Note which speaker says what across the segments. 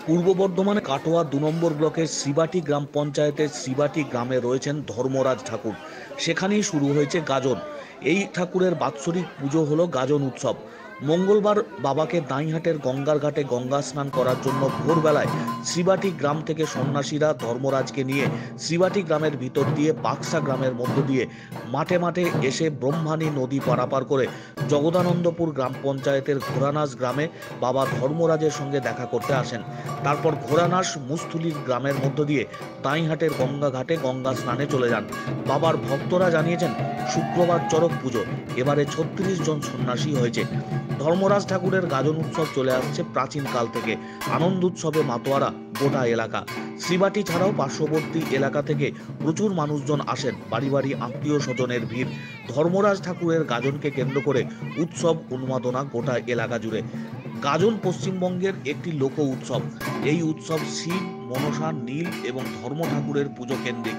Speaker 1: পূর্ব বর্ধমানে কাটোয়া ২ নম্বর ব্লকের শিবাটি গ্রাম পঞ্চায়েতের শিবাটি গ্রামে রয়েছেন ধর্মরাজ ঠাকুর। সেখানেই শুরু হয়েছে গাজন। এই ঠাকুরের বাৎসরিক পুজো হলো গাজন উৎসব। মঙ্গলবার বাবাকে দাঁইহাটের গঙ্গার ঘাটে গঙ্গা স্নান করার জন্য ভোরবেলায় শিবাটি গ্রাম থেকে সন্ন্যাসীরা ধর্মরাজকে নিয়ে শিবাটি গ্রামের ভিতর দিয়ে বাক্সা গ্রামের মধ্য দিয়ে মাঠে মাঠে এসে ব্রহ্মানী নদী পারাপার করে জগদানন্দপুর গ্রাম পঞ্চায়েতের ঘোড়ানাস গ্রামে বাবা ধর্মরাজের সঙ্গে দেখা করতে আসেন। তারপর ঘোড়ানাস মুস্থুলির গ্রামের মধ্য দিয়ে দাঁইহাটের গঙ্গা ঘাটে গঙ্গা স্নানে চলে যান। বাবার ভক্তরা জানিয়েছেন, শুক্রবার চড়ক পুজো, এবারে ৩৬ জন সন্ন্যাসী হয়েছে। ধর্মরাজ ঠাকুরের গাজন উৎসব চলে আসছে প্রাচীন কাল থেকে। আনন্দ উৎসবে মাতোয়ারা গোটা এলাকা। শ্রীবাটি ছাড়াও পার্শ্ববর্তী এলাকা থেকে প্রচুর মানুষজন আসেন। বাড়ি বাড়ি আত্মীয় স্বজনের ভিড়। ধর্মরাজ ঠাকুরের গাজনকে কেন্দ্র করে উৎসব উন্মাদনা গোটা এলাকা জুড়ে। গাজন পশ্চিমবঙ্গের একটি লোক উৎসব। এই উৎসব শিব, মনসা, নীল এবং ধর্ম ঠাকুরের পুজো কেন্দ্রিক।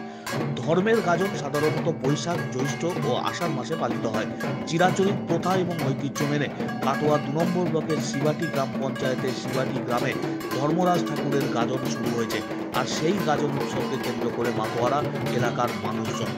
Speaker 1: ধর্মের গাজন সাধারণত বৈশাখ, জ্যৈষ্ঠ ও আষাঢ় মাসে পালিত হয়। চিরাচরিত প্রথা এবং ঐতিহ্য মেনে কাটোয়া ২ নম্বর ব্লকের শিবাটি গ্রাম পঞ্চায়েতের শিবাটি গ্রামে ধর্মরাজ ঠাকুরের গাজন শুরু হয়েছে। আর সেই গাজন উৎসবকে কেন্দ্র করে মাতোয়ারা এলাকার মানুষজন।